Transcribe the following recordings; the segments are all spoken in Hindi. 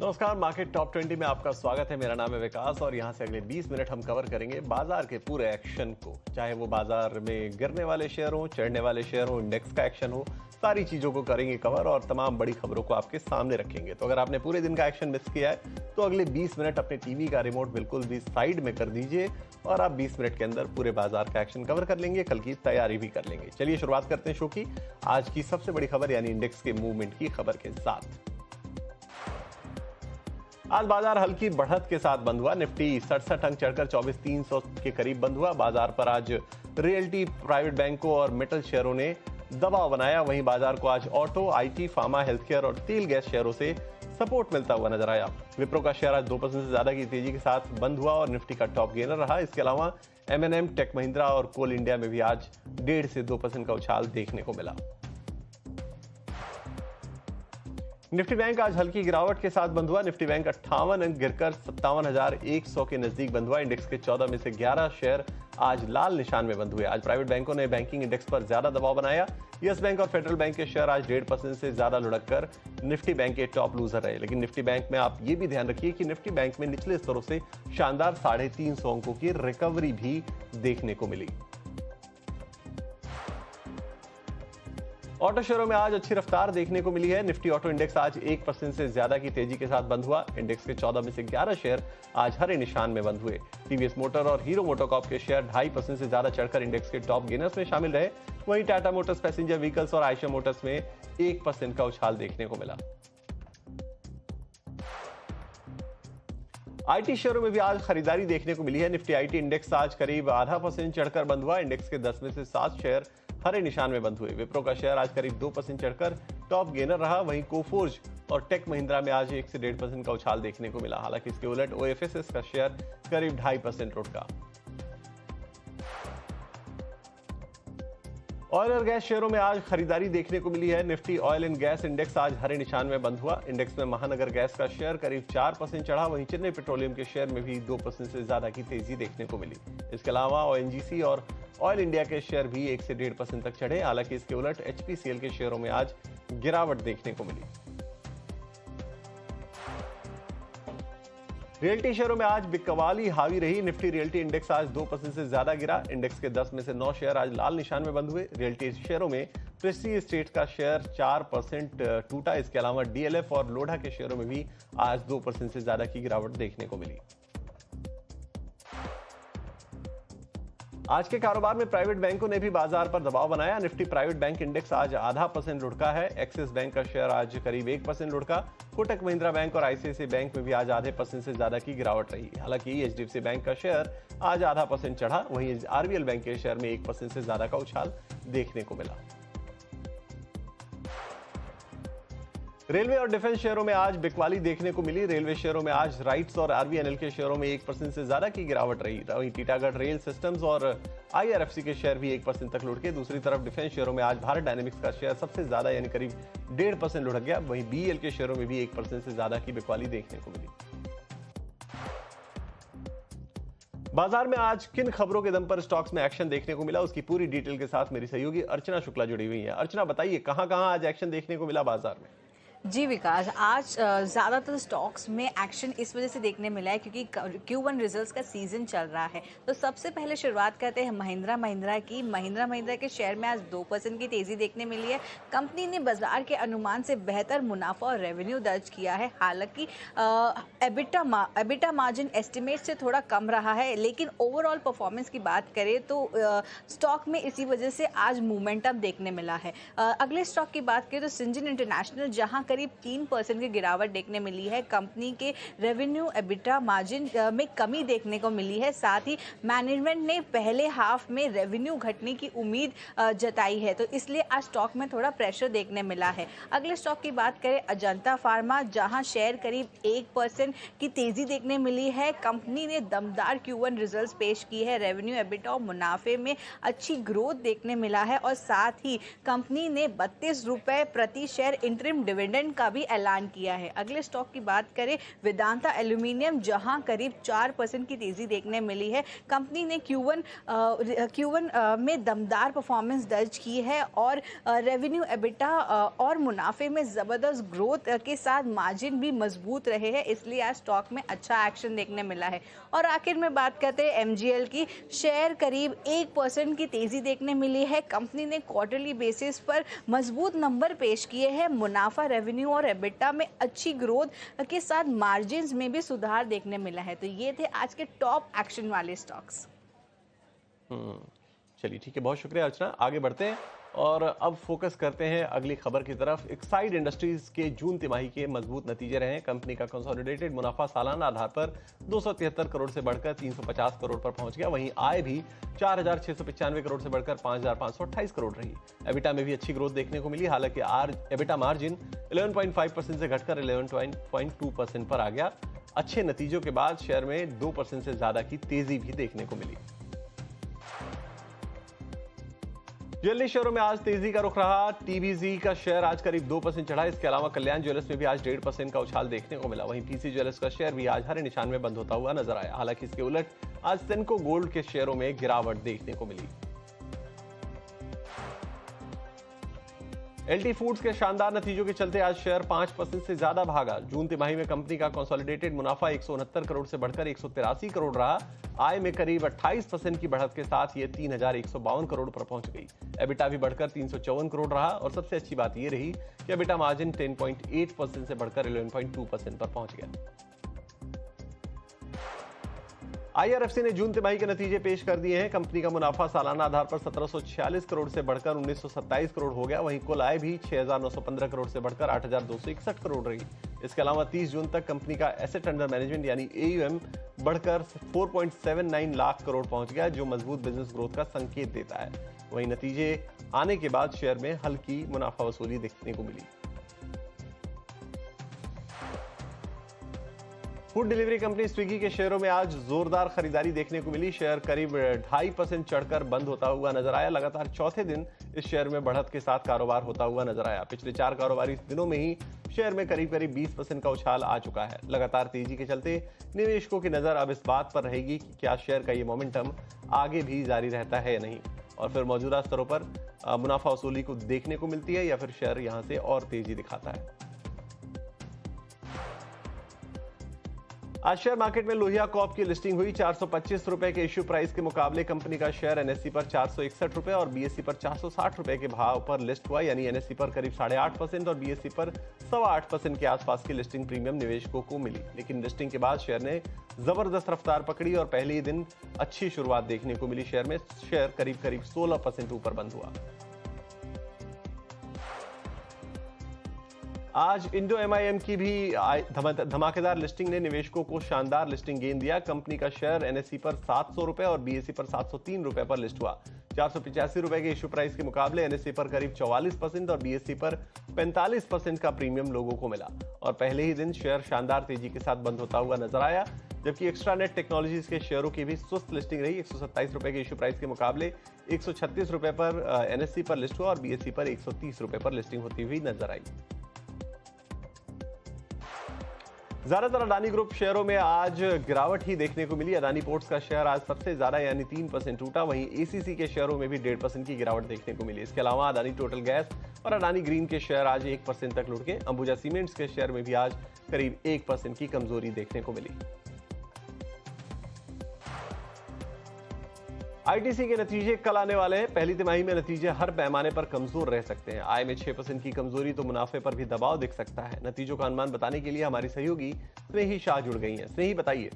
नमस्कार, मार्केट टॉप 20 में आपका स्वागत है। मेरा नाम है विकास और यहाँ से अगले 20 मिनट हम कवर करेंगे बाजार के पूरे एक्शन को। चाहे वो बाजार में गिरने वाले शेयर हो, चढ़ने वाले शेयर हो, इंडेक्स का एक्शन हो, सारी चीजों को करेंगे कवर और तमाम बड़ी खबरों को आपके सामने रखेंगे। तो अगर आपने पूरे दिन का एक्शन मिस किया है तो अगले 20 मिनट अपने टीवी का रिमोट बिल्कुल भी साइड में कर दीजिए और आप 20 मिनट के अंदर पूरे बाजार का एक्शन कवर कर लेंगे, कल की तैयारी भी कर लेंगे। चलिए शुरुआत करते हैं शो की आज की सबसे बड़ी खबर यानी इंडेक्स के मूवमेंट की खबर के साथ। आज बाजार हल्की बढ़त के साथ बंद हुआ। निफ्टी 67 अंक चढ़कर 24,300 के करीब बंद हुआ। बाजार पर आज रियल्टी, प्राइवेट बैंकों और मेटल शेयरों ने दबाव बनाया। वहीं बाजार को आज ऑटो, आईटी, फार्मा, हेल्थकेयर और तेल गैस शेयरों से सपोर्ट मिलता हुआ नजर आया। विप्रो का शेयर आज 2% से ज्यादा की तेजी के साथ बंद हुआ और निफ्टी का टॉप गेनर रहा। इसके अलावा एमएनएम, टेक महिंद्रा और कोल इंडिया में भी आज 1.5 से 2% का उछाल देखने को मिला। निफ्टी बैंक आज हल्की गिरावट के साथ बंद हुआ। निफ्टी बैंक 58 अंक गिरकर 57,100 के नजदीक बंद हुआ। इंडेक्स के 14 में से 11 शेयर आज लाल निशान में बंद हुए। आज प्राइवेट बैंकों ने बैंकिंग इंडेक्स पर ज्यादा दबाव बनाया। यस बैंक और फेडरल बैंक के शेयर आज 1.5% से ज्यादा लुढ़क कर निफ्टी बैंक के टॉप लूजर रहे। लेकिन निफ्टी बैंक में आप ये भी ध्यान रखिए कि निफ्टी बैंक में निचले स्तरों से शानदार 350 अंकों की रिकवरी भी देखने को मिली। ऑटो शेयरों में आज अच्छी रफ्तार देखने को मिली है। निफ्टी ऑटो इंडेक्स आज 1% से ज्यादा की तेजी के साथ बंद हुआ। इंडेक्स के 14 में से 11 शेयर आज हरे निशान में बंद हुए। टीवीएस मोटर और हीरो मोटोकॉर्प के शेयर 2.5% से ज्यादा चढ़कर इंडेक्स के टॉप गेनर्स में शामिल रहे। वहीं टाटा मोटर्स पैसेंजर व्हीकल्स और आयशर मोटर्स में 1% का उछाल देखने को मिला। आईटी शेयरों में भी आज खरीदारी देखने को मिली है। निफ्टी आईटी इंडेक्स आज करीब 0.5% चढ़कर बंद हुआ। इंडेक्स के 10 में से 7 शेयर हरे निशान में बंद हुए। विप्रो का शेयर आज करीब 2% चढ़कर टॉप गेनर रहा। वहीं कोफोर्ज और टेक महिंद्रा में आज 1 से 1.5% का उछाल देखने को मिला। हालांकि इसके उलट ओएफएसएस का शेयर करीब 2.5% लुढ़का। ऑयल और गैस शेयरों में आज खरीदारी देखने को मिली है। Nifty oil and gas index आज हरे निशान में बंद हुआ। इंडेक्स में महानगर गैस का शेयर करीब 4% चढ़ा। वहीं चेन्नई पेट्रोलियम के शेयर में भी 2% से ज्यादा की तेजी देखने को मिली। इसके अलावा ओएनजीसी और ऑयल इंडिया के शेयर भी 1 से 1.5% तक चढ़े। हालांकि इसके उलट एचपीसीएल के शेयरों में आज गिरावट देखने को मिली। रियल्टी शेयरों में आज बिकवाली हावी रही। निफ्टी रियल्टी इंडेक्स आज 2% से ज्यादा गिरा। इंडेक्स के 10 में से 9 शेयर आज लाल निशान में बंद हुए। रियल्टी शेयरों में प्रेस्टीज एस्टेट्स का शेयर 4% टूटा। इसके अलावा डीएलएफ और लोढ़ा के शेयरों में भी आज 2% से ज्यादा की गिरावट देखने को मिली। आज के कारोबार में प्राइवेट बैंकों ने भी बाजार पर दबाव बनाया। निफ्टी प्राइवेट बैंक इंडेक्स आज 0.5% लुढ़का है। एक्सिस बैंक का शेयर आज करीब 1% लुढ़का। कोटक महिंद्रा बैंक और आईसीआईसीआई बैंक में भी आज 0.5% से ज्यादा की गिरावट रही। हालांकि एचडीएफसी बैंक का शेयर आज 0.5% चढ़ा। वहीं आरबीएल बैंक के शेयर में 1% से ज्यादा का उछाल देखने को मिला। रेलवे और डिफेंस शेयरों में आज बिकवाली देखने को मिली। रेलवे शेयरों में आज राइट्स और आरबीएनएल के शेयरों में 1% से ज्यादा की गिरावट रही। वहीं टीटागढ़ रेल सिस्टम्स और आईआरएफसी के शेयर भी 1% तक लुढ़के। दूसरी तरफ डिफेंस शेयरों में आज भारत डायनेमिक्स का शेयर सबसे ज्यादा यानी करीब 1.5% लुढ़क गया। वहीं बीईएल के शेयरों में भी 1% से ज्यादा की बिकवाली देखने को मिली। बाजार में आज किन खबरों के दम पर स्टॉक्स में एक्शन देखने को मिला, उसकी पूरी डिटेल के साथ मेरी सहयोगी अर्चना शुक्ला जुड़ी हुई है। अर्चना, बताइए कहां कहां आज एक्शन देखने को मिला बाजार में? जी विकास, आज ज़्यादातर स्टॉक्स में एक्शन इस वजह से देखने मिला है क्योंकि Q1 रिजल्ट्स का सीजन चल रहा है। तो सबसे पहले शुरुआत करते हैं महिंद्रा की। महिंद्रा के शेयर में आज 2% की तेज़ी देखने मिली है। कंपनी ने बाजार के अनुमान से बेहतर मुनाफा और रेवेन्यू दर्ज किया है। हालांकि एबिटा मार्जिन एस्टिमेट से थोड़ा कम रहा है, लेकिन ओवरऑल परफॉर्मेंस की बात करें तो स्टॉक में इसी वजह से आज मोमेंटम देखने मिला है। अगले स्टॉक की बात करें तो सिंजन इंटरनेशनल, जहां करीब 3% की गिरावट देखने मिली है। कंपनी के रेवेन्यू एबिटा मार्जिन में कमी देखने को मिली है। साथ ही मैनेजमेंट ने पहले हाफ में रेवेन्यू घटने की उम्मीद जताई है, तो इसलिए आज स्टॉक में थोड़ा प्रेशर देखने मिला है। अगले स्टॉक की बात करें अजंता फार्मा, जहां शेयर करीब 1% की तेजी देखने मिली है। कंपनी ने दमदार Q1 रिजल्ट्स पेश की है। रेवेन्यू एबिटा और मुनाफे में अच्छी ग्रोथ देखने मिला है और साथ ही कंपनी ने 32 रुपए प्रति शेयर इंटरिम डिविडेंड डिविडेंड का भी ऐलान किया है। अगले स्टॉक की बात करें, वेदांता एल्यूमिनियम, जहां करीब 4% की तेजी देखने मिली है। कंपनी ने Q1 में दमदार परफॉर्मेंस दर्ज की है और रेवेन्यू, एबिटा और मुनाफे में ज़बरदस्त ग्रोथ के साथ मार्जिन भी मजबूत रहे हैं, इसलिए आज स्टॉक में अच्छा एक्शन देखने मिला है। और आखिर में बात करते हैं MGL की, शेयर करीब 1% की तेजी देखने मिली है। कंपनी ने क्वार्टरली बेसिस पर मजबूत नंबर पेश किए हैं। मुनाफा, रेवेन्यू और एबिटा में अच्छी ग्रोथ के साथ मार्जिन्स में भी सुधार देखने मिला है। तो ये थे आज के टॉप एक्शन वाले स्टॉक्स। चलिए ठीक है, बहुत शुक्रिया अर्चना। आगे बढ़ते हैं और अब फोकस करते हैं अगली खबर की तरफ। एक्साइड इंडस्ट्रीज के जून तिमाही के मजबूत नतीजे रहे हैं। कंपनी का कंसोलिडेटेड मुनाफा सालाना आधार पर 273 करोड़ से बढ़कर 350 करोड़ पर पहुंच गया। वहीं आय भी 4,695 करोड़ से बढ़कर 5,528 करोड़ रही। एबिटा में भी अच्छी ग्रोथ देखने को मिली, हालांकि एबिटा मार्जिन 11.5% से घटकर 11.2% पर आ गया। अच्छे नतीजों के बाद शेयर में 2% से ज्यादा की तेजी भी देखने को मिली। ज्वेलरी शेयरों में आज तेजी का रुख रहा। टीबीजी का शेयर आज करीब 2% चढ़ा। इसके अलावा कल्याण ज्वेलर्स में भी आज 1.5% का उछाल देखने को मिला। वहीं पीसी ज्वेलर्स का शेयर भी आज हरे निशान में बंद होता हुआ नजर आया। हालांकि इसके उलट आज सेनको गोल्ड के शेयरों में गिरावट देखने को मिली। एलटी फूड्स के शानदार नतीजों के चलते आज शेयर 5% से ज्यादा भागा। जून तिमाही में कंपनी का कंसोलिडेटेड मुनाफा 169 करोड़ से बढ़कर 183 करोड़ रहा। आय में करीब 28% की बढ़त के साथ ये 3,152 करोड़ पर पहुंच गई। एबिटा भी बढ़कर 354 करोड़ रहा और सबसे अच्छी बात यह रही कि एबिटा मार्जिन 10.8% से बढ़कर 11.2% पर पहुंच गया। आईआरएफसी ने जून तिमाही के नतीजे पेश कर दिए हैं। कंपनी का मुनाफा सालाना आधार पर 1746 करोड़ से बढ़कर 1927 करोड़ हो गया। वहीं कुल आय भी 6,915 करोड़ से बढ़कर 8,261 करोड़ रही। इसके अलावा 30 जून तक कंपनी का एसेट अंडर मैनेजमेंट यानी AUM बढ़कर 4.79 लाख करोड़ पहुंच गया, जो मजबूत बिजनेस ग्रोथ का संकेत देता है। वहीं नतीजे आने के बाद शेयर में हल्की मुनाफा वसूली देखने को मिली। फूड डिलीवरी कंपनी स्विगी के शेयरों में आज जोरदार खरीदारी देखने को मिली। शेयर करीब 2.5% चढ़कर बंद होता हुआ नजर आया। लगातार चौथे दिन इस शेयर में बढ़त के साथ कारोबार होता हुआ नजर आया। पिछले 4 कारोबारी दिनों में ही शेयर में करीब 20% का उछाल आ चुका है। लगातार तेजी के चलते निवेशकों की नजर अब इस बात पर रहेगी कि क्या शेयर का ये मोमेंटम आगे भी जारी रहता है या नहीं, और फिर मौजूदा स्तरों पर मुनाफा वसूली को देखने को मिलती है या फिर शेयर यहां से और तेजी दिखाता है। आज शेयर मार्केट में लोहिया कॉर्प की लिस्टिंग हुई। 425 रुपए के इश्यू प्राइस के मुकाबले कंपनी का शेयर एनएससी पर 461 रुपए और बीएससी पर 460 रुपए के भाव पर लिस्ट हुआ, यानी एनएससी पर करीब 8.5% और बीएससी पर 8.25% के आसपास की लिस्टिंग प्रीमियम निवेशकों को मिली। लेकिन लिस्टिंग के बाद शेयर ने जबरदस्त रफ्तार पकड़ी और पहले ही दिन अच्छी शुरुआत देखने को मिली। शेयर में शेयर करीब 16% ऊपर बंद हुआ। आज इंडो एमआईएम की भी धमाकेदार लिस्टिंग ने निवेशकों को शानदार लिस्टिंग गेन दिया। कंपनी का शेयर एनएससी पर 700 रुपए और बीएससी पर 703 रुपए पर लिस्ट हुआ। 485 रुपए के इश्यू प्राइस के मुकाबले एनएससी पर करीब 44% और बीएससी पर 45% का प्रीमियम लोगों को मिला और पहले ही दिन शेयर शानदार तेजी के साथ बंद होता हुआ नजर आया। जबकि एक्स्ट्रानेट टेक्नोलॉजीज के शेयरों की भी सुस्त लिस्टिंग रही। 127 रुपए के इश्यू प्राइस के मुकाबले 136 रुपए पर एनएससी पर लिस्ट हुआ और बीएससी पर 130 रुपए पर लिस्टिंग होती हुई नजर आई। ज्यादातर अडानी ग्रुप शेयरों में आज गिरावट ही देखने को मिली। अडानी पोर्ट्स का शेयर आज सबसे ज्यादा यानी 3% टूटा। वहीं एसीसी के शेयरों में भी 1.5% की गिरावट देखने को मिली। इसके अलावा अडानी टोटल गैस और अडानी ग्रीन के शेयर आज 1% तक लुढ़के। अंबुजा सीमेंट्स के शेयर में भी आज करीब 1% की कमजोरी देखने को मिली। आईटीसी के नतीजे कल आने वाले हैं। पहली तिमाही में नतीजे हर पैमाने पर कमजोर रह सकते हैं। आय में 6% की कमजोरी तो मुनाफे पर भी दबाव दिख सकता है। नतीजों का अनुमान बताने के लिए हमारी सहयोगी स्नेही शाह जुड़ गई हैं। स्नेही, बताइए।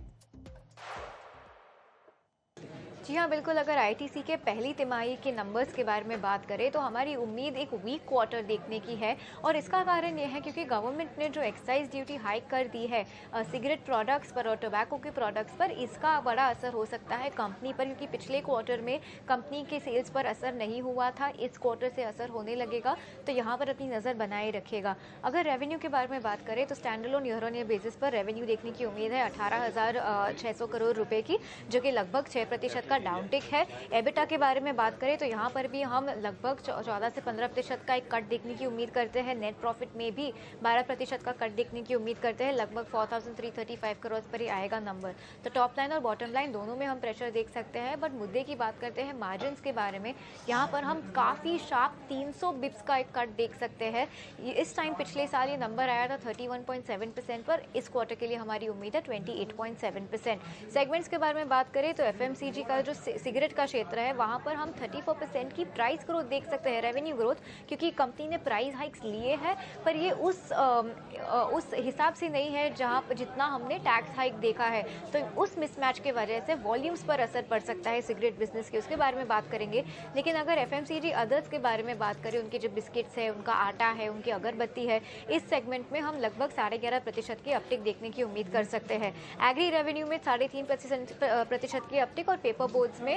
जी हाँ, बिल्कुल। अगर आईटीसी के पहली तिमाही के नंबर्स के बारे में बात करें तो हमारी उम्मीद एक वीक क्वार्टर देखने की है और इसका कारण ये है क्योंकि गवर्नमेंट ने जो एक्साइज ड्यूटी हाइक कर दी है सिगरेट प्रोडक्ट्स पर और टोबैको के प्रोडक्ट्स पर, इसका बड़ा असर हो सकता है कंपनी पर, क्योंकि पिछले क्वार्टर में कंपनी के सेल्स पर असर नहीं हुआ था। इस क्वार्टर से असर होने लगेगा तो यहाँ पर अपनी नज़र बनाए रखेगा। अगर रेवेन्यू के बारे में बात करें तो standalone year on year basis पर रेवेन्यू देखने की उम्मीद है 18,600 करोड़ रुपये की, जो कि लगभग 6% का डाउनटिक है। एबिटा के बारे में बात करें तो यहाँ पर भी हम लगभग 14 से 15% का एक कट देखने की उम्मीद करते हैं। नेट प्रॉफिट में भी 12% का कट देखने की उम्मीद करते हैं। लगभग 4335 करोड़ पर ही आएगा नंबर। तो टॉप लाइन और बॉटम लाइन दोनों में हम प्रेशर देख सकते हैं। बट मुद्दे की बात करते हैं मार्जिन के बारे में, यहाँ पर हम काफ़ी शार्प 300 बिप्स का एक कट देख सकते हैं। इस टाइम पिछले साल ये नंबर आया था 31.7% पर, इस क्वार्टर के लिए हमारी उम्मीद है 28.7%। सेगमेंट्स के बारे में बात करें तो एफएमसीजी का जो सिगरेट का क्षेत्र है वहाँ पर हम 34% की प्राइस ग्रोथ देख सकते हैं, रेवेन्यू ग्रोथ, क्योंकि कंपनी ने प्राइस हाइक्स लिए हैं पर ये उस हिसाब से नहीं है जहाँ पर जितना हमने टैक्स हाइक देखा है। तो उस मिसमैच के वजह से वॉल्यूम्स पर असर पड़ सकता है सिगरेट बिजनेस के, उसके बारे में बात करेंगे। लेकिन अगर एफएमसीजी अदर्स के बारे में बात करें, उनके जो बिस्किट्स है, उनका आटा है, उनकी अगरबत्ती है, इस सेगमेंट में हम लगभग 11.5% की अपटिक देखने की उम्मीद कर सकते हैं। एग्री रेवेन्यू में 3.5% की अपटिक और पेपर बोर्ड्स में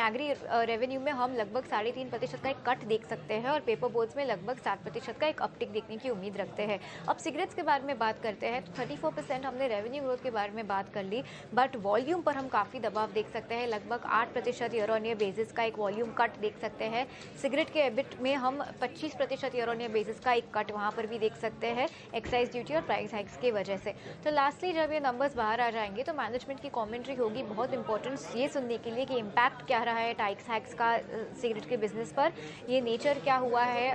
एग्री रेवेन्यू में हम लगभग 3.5% का एक कट देख सकते हैं और पेपर बोर्ड्स में लगभग 7% का एक अपटिक देखने की उम्मीद रखते हैं। अब सिगरेट्स के बारे में बात करते हैं तो 34% हमने रेवेन्यू ग्रोथ के बारे में बात कर ली, बट वॉल्यूम पर हम काफ़ी दबाव देख सकते हैं। लगभग 8% ईयर ऑन ईयर बेसिस का एक वॉल्यूम कट देख सकते हैं। सिगरेट के एबिट में हम 25% ईयर ऑन ईयर बेसिस का एक कट वहाँ पर भी देख सकते हैं, एक्साइज ड्यूटी और प्राइस हाइक्स की वजह से। तो लास्टली जब ये नंबर्स बाहर आ जाएंगे तो मैनेजमेंट की कमेंट्री होगी बहुत इंपॉर्टेंट ये सुनने के लिए कि इम्पैक्ट क्या रहा है टैक्स हाइक्स का सिगरेट के बिजनेस पर, ये नेचर क्या हुआ है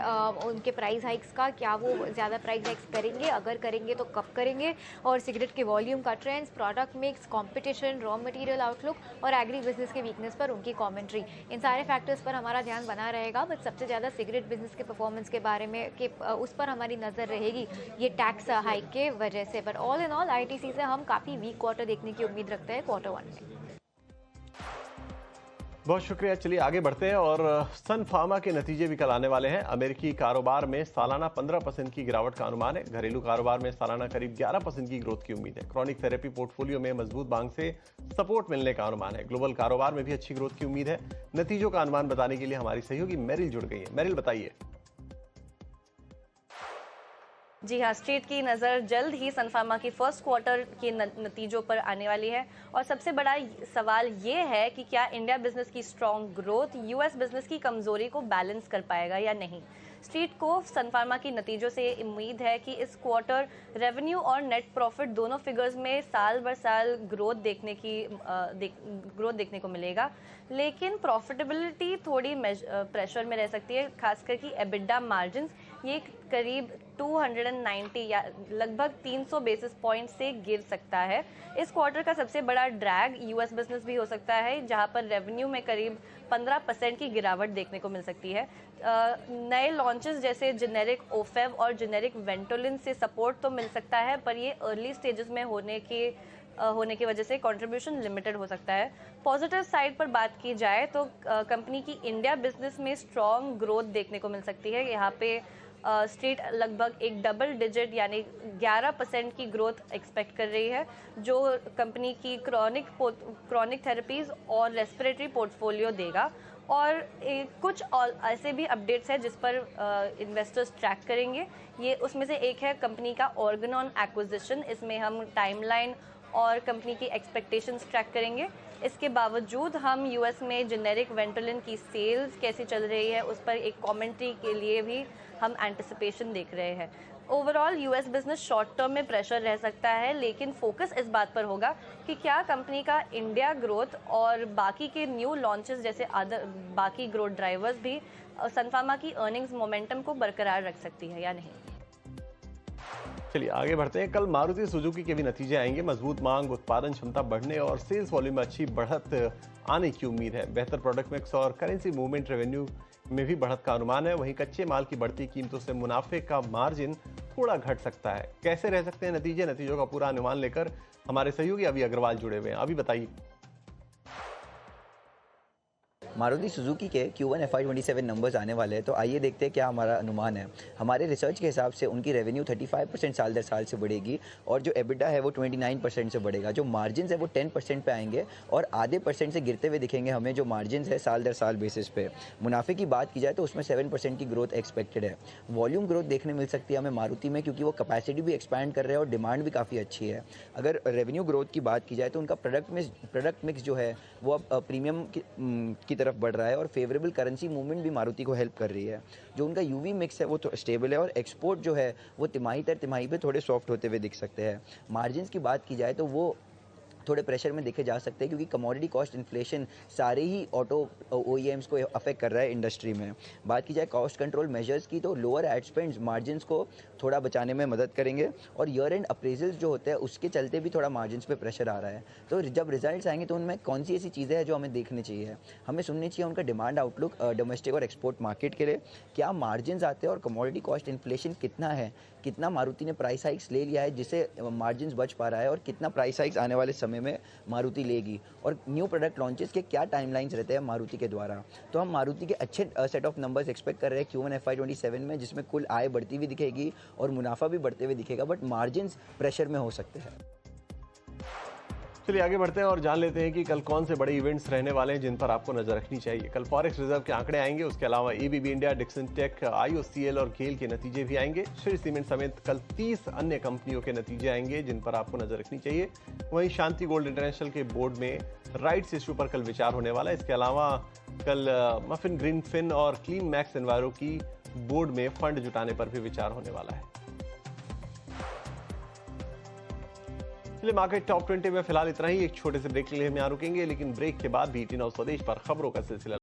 उनके प्राइस हाइक्स का, क्या वो ज़्यादा प्राइस हाइक्स करेंगे, अगर करेंगे तो कब करेंगे, और सिगरेट के वॉल्यूम का trends, product mix, competition, raw material outlook और एग्री बिजनेस के वीकनेस पर उनकी कमेंट्री, इन सारे फैक्टर्स पर हमारा ध्यान बना रहेगा। बट सबसे ज़्यादा सिगरेट बिजनेस के परफॉर्मेंस के बारे में कि उस पर हमारी नज़र रहेगी ये टैक्स हाइक के वजह से। But all in all ITC से हम काफ़ी वीक क्वार्टर देखने की उम्मीद रखते हैं क्वार्टर 1 में। बहुत शुक्रिया। चलिए आगे बढ़ते हैं और सन फार्मा के नतीजे भी कल आने वाले हैं। अमेरिकी कारोबार में सालाना 15% की गिरावट का अनुमान है। घरेलू कारोबार में सालाना करीब 11% की ग्रोथ की उम्मीद है। क्रॉनिक थेरेपी पोर्टफोलियो में मजबूत मांग से सपोर्ट मिलने का अनुमान है। ग्लोबल कारोबार में भी अच्छी ग्रोथ की उम्मीद है। नतीजों का अनुमान बताने के लिए हमारी सहयोगी मेरिल जुड़ गई है। मेरिल, बताइए। जी हाँ, स्ट्रीट की नज़र जल्द ही सन फार्मा की फर्स्ट क्वार्टर के नतीजों पर आने वाली है और सबसे बड़ा सवाल ये है कि क्या इंडिया बिजनेस की स्ट्रॉन्ग ग्रोथ यूएस बिजनेस की कमजोरी को बैलेंस कर पाएगा या नहीं। स्ट्रीट को सन फार्मा की नतीजों से उम्मीद है कि इस क्वार्टर रेवेन्यू और नेट प्रॉफिट दोनों फिगर्स में साल बर साल ग्रोथ देखने को मिलेगा, लेकिन प्रॉफिटेबिलिटी थोड़ी प्रेशर में रह सकती है, खासकर कि एबिडा मार्जिन्स ये करीब 290 या लगभग 300 बेसिस पॉइंट से गिर सकता है। इस क्वार्टर का सबसे बड़ा ड्रैग यूएस बिजनेस भी हो सकता है, जहां पर रेवेन्यू में करीब 15% की गिरावट देखने को मिल सकती है। नए लॉन्चेस जैसे जेनेरिक ओफेव और जेनेरिक वेंटोलिन से सपोर्ट तो मिल सकता है, पर ये अर्ली स्टेजेस में होने की वजह से कंट्रीब्यूशन लिमिटेड हो सकता है। पॉजिटिव साइड पर बात की जाए तो कंपनी की इंडिया बिजनेस में स्ट्रॉन्ग ग्रोथ देखने को मिल सकती है। यहाँ पे स्ट्रीट लगभग एक डबल डिजिट यानी 11% की ग्रोथ एक्सपेक्ट कर रही है, जो कंपनी की क्रॉनिक थेरेपीज़ और रेस्पिरेटरी पोर्टफोलियो देगा। और कुछ ऐसे भी अपडेट्स हैं जिस पर इन्वेस्टर्स ट्रैक करेंगे। ये उसमें से एक है कंपनी का ऑर्गेनॉन एक्विजिशन। इसमें हम टाइमलाइन और कंपनी की एक्सपेक्टेशंस ट्रैक करेंगे। इसके बावजूद हम यूएस में जेनेरिक वेंटोलिन की सेल्स कैसी चल रही है उस पर एक कमेंट्री के लिए भी हम एंटिसिपेशन देख रहे हैं। Overall US business short term में प्रेशर रह सकता है, लेकिन फोकस इस बात पर होगा कि क्या कंपनी का इंडिया ग्रोथ और बाकी के न्यू लॉन्चेस जैसे बाकी ग्रोथ ड्राइवर्स भी सन फार्मा की अर्निंग्स मोमेंटम को बरकरार रख सकती है या नहीं। चलिए आगे बढ़ते हैं। कल मारुति सुजुकी के भी नतीजे आएंगे। मजबूत मांग, उत्पादन क्षमता बढ़ने और सेल्स वॉल्यूम में अच्छी बढ़त आने की उम्मीद है। बेहतर प्रोडक्ट मिक्स और करेंसी मूवमेंट रेवेन्यू में भी बढ़त का अनुमान है। वहीं कच्चे माल की बढ़ती कीमतों से मुनाफे का मार्जिन थोड़ा घट सकता है। कैसे रह सकते हैं नतीजों का पूरा अनुमान लेकर हमारे सहयोगी अभी अग्रवाल जुड़े हुए हैं। अभी बताइए। मारुति सुजुकी के Q1 FY27 नंबर्स आने वाले हैं, तो आइए देखते हैं क्या हमारा अनुमान है। हमारे रिसर्च के हिसाब से उनकी रेवेन्यू 35% साल दर साल से बढ़ेगी और जो एबिडा है वो 29% से बढ़ेगा। जो मार्जिन है वो 10% पे आएंगे और आधे % से गिरते हुए दिखेंगे हमें जो मार्जिन है साल दर साल बेसिस पे। मुनाफे की बात की जाए तो उसमें 7% की ग्रोथ एक्सपेक्टेड है। वॉल्यूम ग्रोथ देखने मिल सकती है हमें मारुति में, क्योंकि वो कैपेसिटी भी एक्सपैंड कर रहे हैं और डिमांड भी काफ़ी अच्छी है। अगर रेवेन्यू ग्रोथ की बात की जाए तो उनका प्रोडक्ट मिक्स जो है वो अब प्रीमियम की तरफ बढ़ रहा है और फेवरेबल करेंसी मूवमेंट भी मारुति को हेल्प कर रही है। जो उनका यूवी मिक्स है वो तो स्टेबल है और एक्सपोर्ट जो है वो तिमाही दर तिमाही पे थोड़े सॉफ्ट होते हुए दिख सकते हैं। मार्जिन्स की बात की जाए तो वो थोड़े प्रेशर में देखे जा सकते हैं, क्योंकि कमोडिटी कॉस्ट इन्फ्लेशन सारे ही ऑटो OEMs को अफेक्ट कर रहा है इंडस्ट्री में। बात की जाए कॉस्ट कंट्रोल मेजर्स की तो लोअर एड स्पेंड्स मार्जिन्स को थोड़ा बचाने में मदद करेंगे और ईयर एंड अप्रेजल्स जो होते हैं उसके चलते भी थोड़ा मार्जिन्स पे प्रेशर आ रहा है। तो जब रिजल्ट्स आएंगे तो उनमें कौन सी ऐसी चीज़ें हैं जो हमें देखनी चाहिए, हमें सुननी चाहिए उनका डिमांड आउटलुक डोमेस्टिक और एक्सपोर्ट मार्केट के लिए, क्या मार्जिन्स आते हैं और कमोडिटी कॉस्ट इन्फ्लेशन कितना है, कितना मारुति ने प्राइस हाइक्स ले लिया है जिससे मार्जिन्स बच पा रहा है और कितना प्राइस हाइक्स आने वाले समय में मारुति लेगी, और न्यू प्रोडक्ट लॉन्चेस के क्या टाइमलाइंस रहते हैं मारुति के द्वारा। तो हम मारुति के अच्छे सेट ऑफ नंबर्स एक्सपेक्ट कर रहे हैं Q1 FY27 में, जिसमें कुल आय बढ़ती हुई दिखेगी और मुनाफा भी बढ़ते हुए दिखेगा, बट मार्जिन्स प्रेशर में हो सकते हैं। चलिए आगे बढ़ते हैं और जान लेते हैं कि कल कौन से बड़े इवेंट्स रहने वाले हैं जिन पर आपको नजर रखनी चाहिए। कल फॉरेक्स रिजर्व के आंकड़े आएंगे, उसके अलावा ABB India, Dixon Tech, IOCL और गेल के नतीजे भी आएंगे। श्री सीमेंट समेत कल 30 अन्य कंपनियों के नतीजे आएंगे जिन पर आपको नजर रखनी चाहिए। वहीं शांति गोल्ड इंटरनेशनल के बोर्ड में राइट्स इशू पर कल विचार होने वाला है। इसके अलावा कल मफिन ग्रीन फिन और क्लीन मैक्स एनवायरो की बोर्ड में फंड जुटाने पर भी विचार होने वाला है। चलिए मार्केट टॉप 20 में फिलहाल इतना ही। एक छोटे से ब्रेक के लिए हम यहाँ रुकेंगे, लेकिन ब्रेक के बाद भी ईटी नाउ स्वदेश पर खबरों का सिलसिला